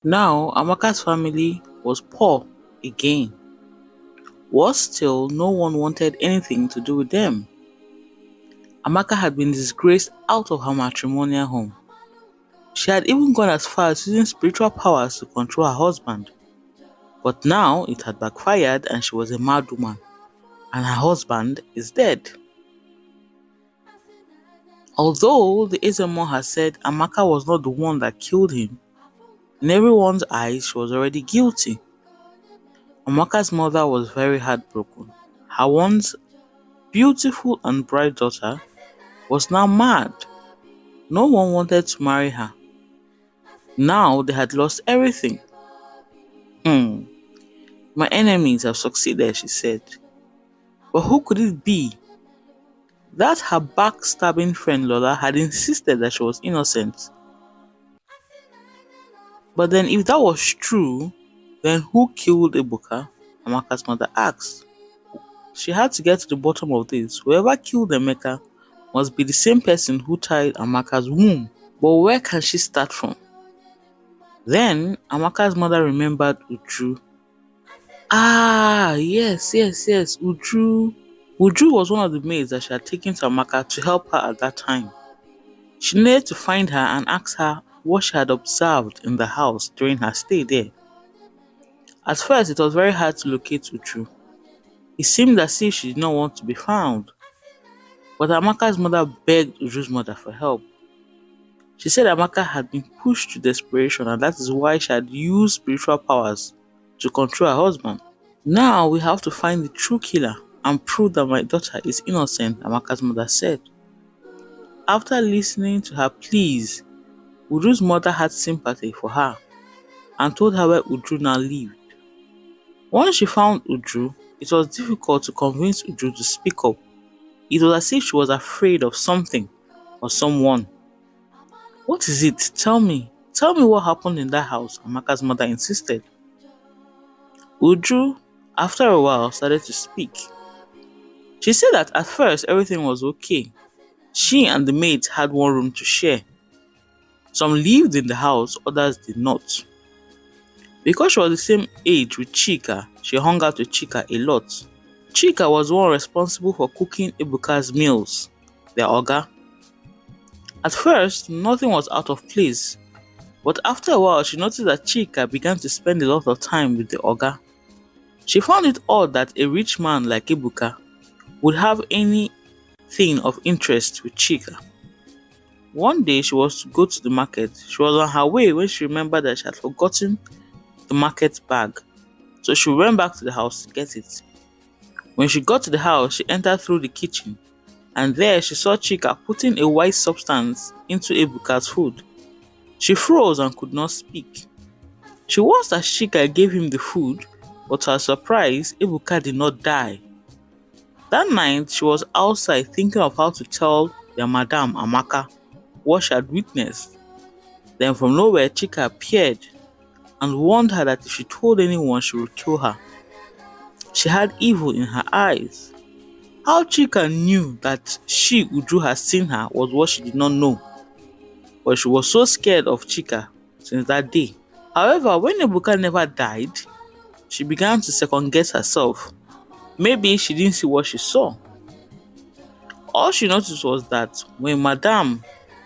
Now, Amaka's family was poor again. Worse still, no one wanted anything to do with them. Amaka had been disgraced out of her matrimonial home. She had even gone as far as using spiritual powers to control her husband. But now it had backfired and she was a mad woman, and her husband is dead. Although the Ezemo had said Amaka was not the one that killed him, in everyone's eyes she was already guilty. Amaka's mother was very heartbroken. Her once beautiful and bright daughter was now mad. No one wanted to marry her. Now they had lost everything. My enemies have succeeded, she said. But who could it be? That her backstabbing friend Lola had insisted that she was innocent. But then if that was true, then who killed Ebuka? Amaka's mother asked. She had to get to the bottom of this. Whoever killed Emeka must be the same person who tied Amaka's womb. But where can she start from? Then Amaka's mother remembered Uju. Yes, Uju. Uju was one of the maids that she had taken to Amaka to help her at that time. She needed to find her and ask her what she had observed in the house during her stay there. At first, it was very hard to locate Uju. It seemed as if she did not want to be found. But Amaka's mother begged Uju's mother for help. She said Amaka had been pushed to desperation and that is why she had used spiritual powers to control her husband. Now we have to find the true killer and prove that my daughter is innocent, Amaka's mother said. After listening to her pleas, Uju's mother had sympathy for her and told her where Uju now lived. Once she found Uju, it was difficult to convince Uju to speak up. It was as if she was afraid of something or someone. What is it? Tell me what happened in that house, Amaka's mother insisted. Uju, after a while, started to speak. She said that at first everything was okay. She and the maids had one room to share. Some lived in the house, others did not. Because she was the same age with Chika, she hung out with Chika a lot. Chika was the one responsible for cooking Ebuka's meals, their oga. At first, nothing was out of place, but after a while she noticed that Chika began to spend a lot of time with the oga. She found it odd that a rich man like Ebuka would have anything of interest with Chika. One day she was to go to the market. She was on her way when she remembered that she had forgotten the market bag, so she went back to the house to get it. When she got to the house, she entered through the kitchen, and there she saw Chika putting a white substance into Ebuka's food. She froze and could not speak. She watched as Chika gave him the food, but to her surprise, Ebuka did not die. That night, she was outside thinking of how to tell their madam Amaka what she had witnessed. Then from nowhere, Chika appeared and warned her that if she told anyone, she would kill her. She had evil in her eyes. How Chika knew that she, Uju, had seen her was what she did not know. But she was so scared of Chika since that day. However, when Ebuka never died, she began to second guess herself. Maybe she didn't see what she saw. All she noticed was that when Madame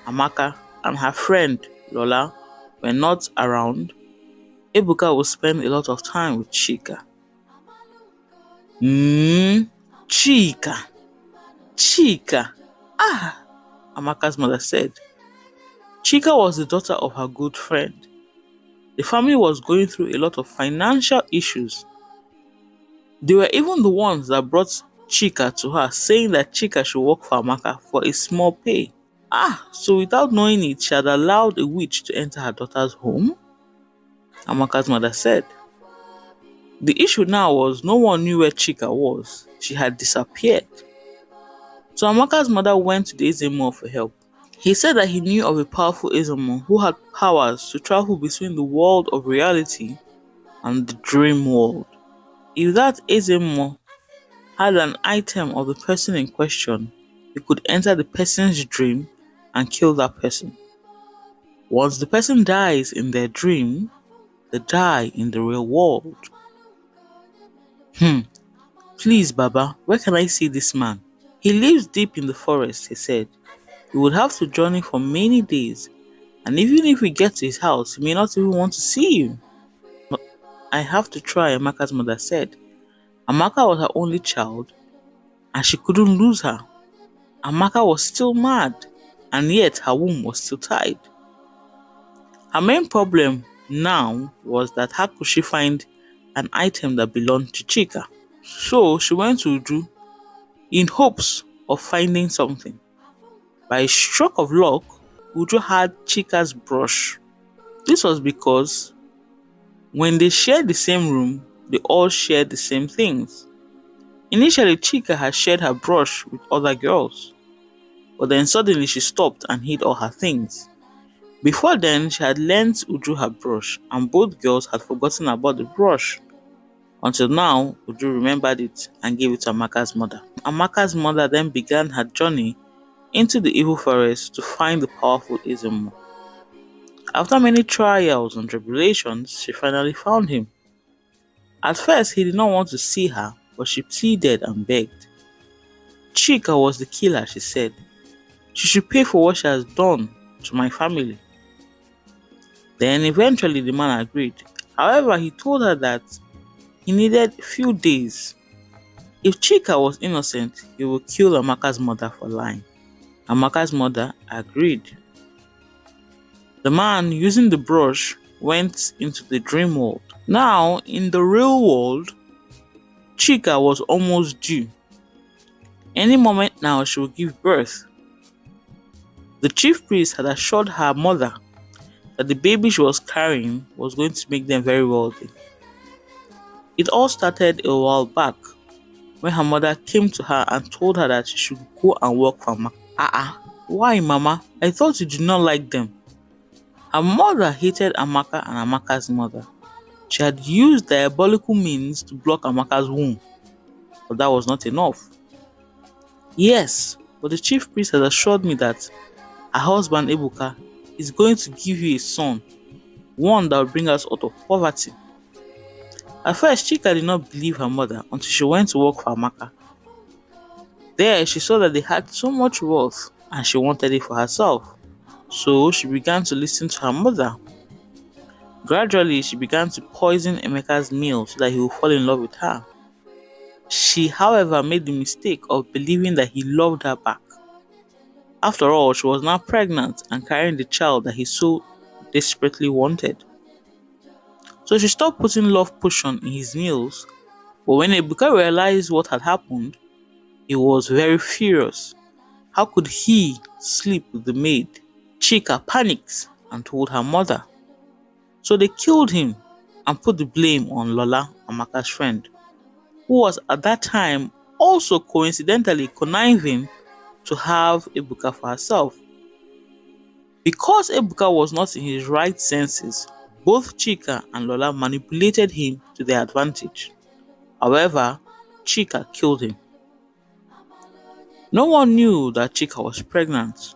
Amaka and her friend Lola were not around, Ebuka would spend a lot of time with Chika. Chika. Amaka's mother said. Chika was the daughter of her good friend. The family was going through a lot of financial issues. They were even the ones that brought Chika to her, saying that Chika should work for Amaka for a small pay. So without knowing it, she had allowed a witch to enter her daughter's home? Amaka's mother said. The issue now was no one knew where Chika was. She had disappeared. So Amaka's mother went to the Ezemo for help. He said that he knew of a powerful Izumo who had powers to travel between the world of reality and the dream world. If that Izumo had an item of the person in question, he could enter the person's dream and kill that person. Once the person dies in their dream, they die in the real world. Please, Baba, where can I see this man? He lives deep in the forest, he said. We would have to journey for many days, and even if we get to his house, he may not even want to see you. I have to try, Amaka's mother said. Amaka was her only child, and she couldn't lose her. Amaka was still mad, and yet her womb was still tied. Her main problem now was that how could she find an item that belonged to Chika? So she went to Uju in hopes of finding something. By a stroke of luck, Uju had Chika's brush. This was because when they shared the same room, they all shared the same things. Initially, Chika had shared her brush with other girls, but then suddenly she stopped and hid all her things. Before then, she had lent Uju her brush, and both girls had forgotten about the brush. Until now, Uju remembered it and gave it to Amaka's mother. Amaka's mother then began her journey into the evil forest to find the powerful Izumo. After many trials and tribulations, she finally found him. At first, he did not want to see her, but she pleaded and begged. Chika was the killer, she said. She should pay for what she has done to my family. Then eventually the man agreed. However, he told her that he needed few days. If Chika was innocent, he would kill Amaka's mother for lying. Amaka's mother agreed. The man, using the brush, went into the dream world. Now, in the real world, Chika was almost due. Any moment now she would give birth. The chief priest had assured her mother that the baby she was carrying was going to make them very wealthy. It all started a while back when her mother came to her and told her that she should go and work for Amaka. Why, Mama? I thought you did not like them. Her mother hated Amaka and Amaka's mother. She had used diabolical means to block Amaka's womb, but that was not enough. Yes, but the chief priest has assured me that her husband Ebuka is going to give you a son, one that will bring us out of poverty. At first, Chika did not believe her mother until she went to work for Amaka. There, she saw that they had so much wealth and she wanted it for herself. So she began to listen to her mother. Gradually, she began to poison Emeka's meal so that he would fall in love with her. She, however, made the mistake of believing that he loved her back. After all, she was now pregnant and carrying the child that he so desperately wanted. So she stopped putting love potion in his meals, but when Ebuka realized what had happened, he was very furious. How could he sleep with the maid? Chika panicked and told her mother. So they killed him and put the blame on Lola, Amaka's friend, who was at that time also coincidentally conniving to have Ebuka for herself. Because Ebuka was not in his right senses, both Chika and Lola manipulated him to their advantage. However, Chika killed him. No one knew that Chika was pregnant.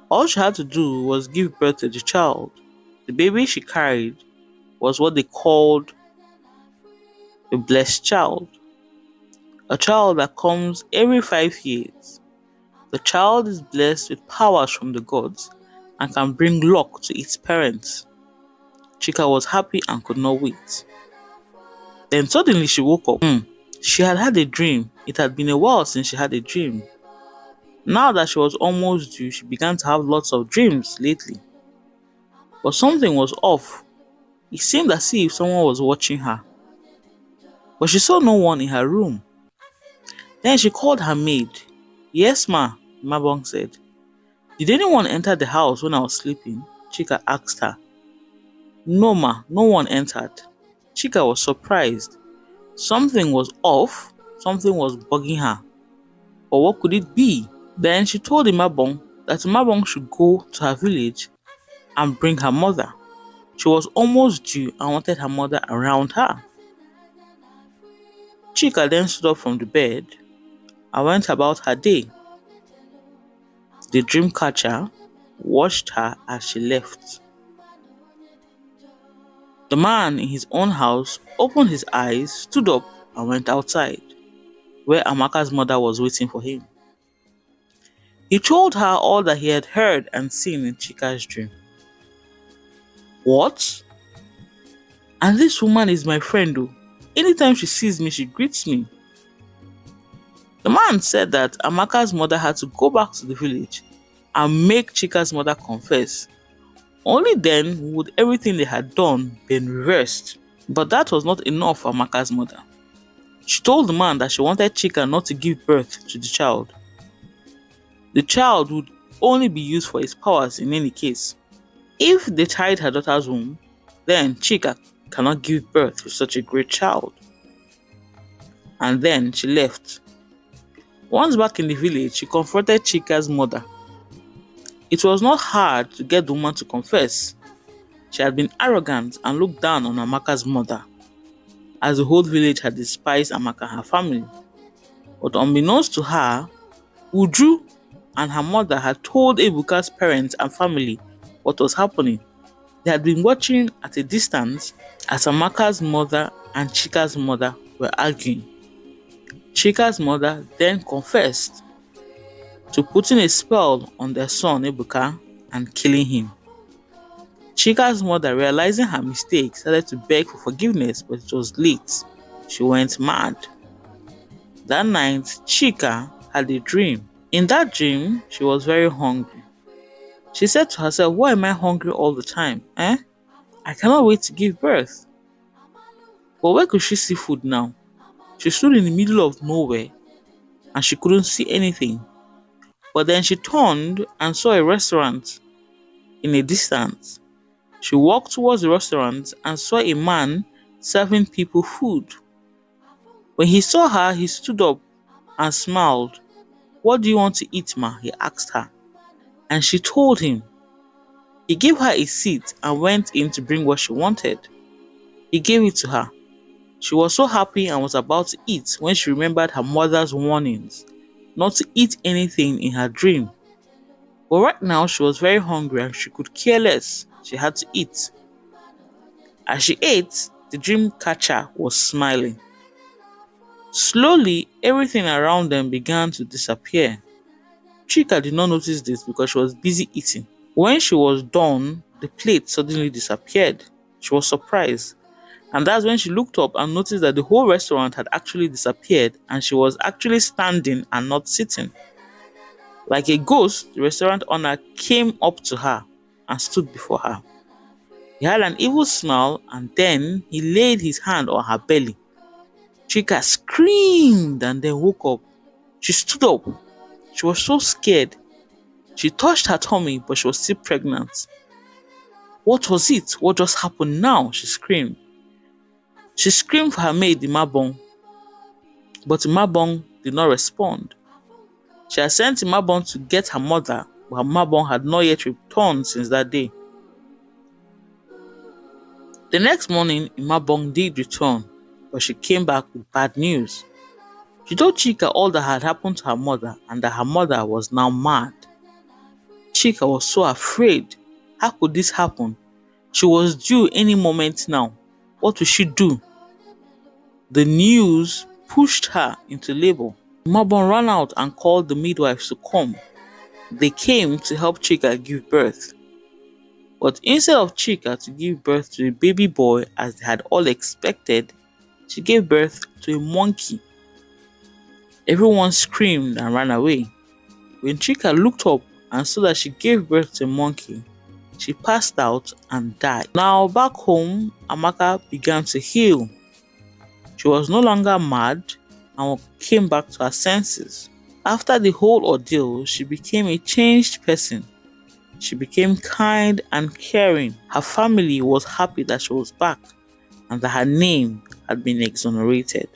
All she had to do was give birth to the child. The baby she carried was what they called a blessed child. A child that comes every 5 years. The child is blessed with powers from the gods and can bring luck to its parents. Chika was happy and could not wait. Then suddenly she woke up. She had had a dream. It had been a while since she had a dream. Now that she was almost due, she began to have lots of dreams lately. But something was off. It seemed as if someone was watching her. But she saw no one in her room. Then she called her maid. Yes, ma, Mabong said. Did anyone enter the house when I was sleeping? Chika asked her. No, ma, no one entered. Chika was surprised. Something was off. Something was bugging her. But what could it be? Then she told Imabong that Mabon should go to her village and bring her mother. She was almost due and wanted her mother around her. Chika then stood up from the bed and went about her day. The dream catcher watched her as she left. The man in his own house opened his eyes, stood up, and went outside, where Amaka's mother was waiting for him. He told her all that he had heard and seen in Chika's dream. What? And this woman is my friend though. Anytime she sees me, she greets me. The man said that Amaka's mother had to go back to the village and make Chika's mother confess. Only then would everything they had done be reversed. But that was not enough for Amaka's mother. She told the man that she wanted Chika not to give birth to the child. The child would only be used for his powers in any case. If they tied her daughter's womb, then Chika cannot give birth to such a great child. And then she left. Once back in the village, she confronted Chika's mother. It was not hard to get the woman to confess. She had been arrogant and looked down on Amaka's mother, as the whole village had despised Amaka and her family. But unbeknownst to her, Uju and her mother had told Ebuka's parents and family what was happening. They had been watching at a distance as Amaka's mother and Chika's mother were arguing. Chika's mother then confessed to putting a spell on their son Ebuka and killing him. Chika's mother, realizing her mistake, started to beg for forgiveness, but it was late. She went mad. That night, Chika had a dream. In that dream, she was very hungry. She said to herself, why am I hungry all the time? I cannot wait to give birth. But where could she see food now? She stood in the middle of nowhere and she couldn't see anything. But then she turned and saw a restaurant in a distance. She walked towards the restaurant and saw a man serving people food. When he saw her, he stood up and smiled. What do you want to eat, ma? He asked her. And she told him. He gave her a seat and went in to bring what she wanted. He gave it to her. She was so happy and was about to eat when she remembered her mother's warnings not to eat anything in her dream. But right now she was very hungry and she could care less. She had to eat. As she ate, the dream catcher was smiling. Slowly, everything around them began to disappear. Chika did not notice this because she was busy eating. When she was done, the plate suddenly disappeared. She was surprised. And that's when she looked up and noticed that the whole restaurant had actually disappeared and she was actually standing and not sitting. Like a ghost, the restaurant owner came up to her and stood before her. He had an evil smile and then he laid his hand on her belly. Chika screamed and then woke up. She stood up. She was so scared. She touched her tummy, but she was still pregnant. What was it? What just happened now? She screamed. She screamed for her maid, Imabong, but Imabong did not respond. She had sent Imabong to get her mother, but her Imabong had not yet returned since that day. The next morning, Imabong did return, but she came back with bad news. She told Chika all that had happened to her mother and that her mother was now mad. Chika was so afraid. How could this happen? She was due any moment now. What would she do? The news pushed her into labor. Mabon ran out and called the midwives to come. They came to help Chika give birth. But instead of Chika to give birth to a baby boy as they had all expected, she gave birth to a monkey. Everyone screamed and ran away. When Chika looked up and saw that she gave birth to a monkey, she passed out and died. Now back home, Amaka began to heal. She was no longer mad and came back to her senses. After the whole ordeal, she became a changed person. She became kind and caring. Her family was happy that she was back and that her name had been exonerated.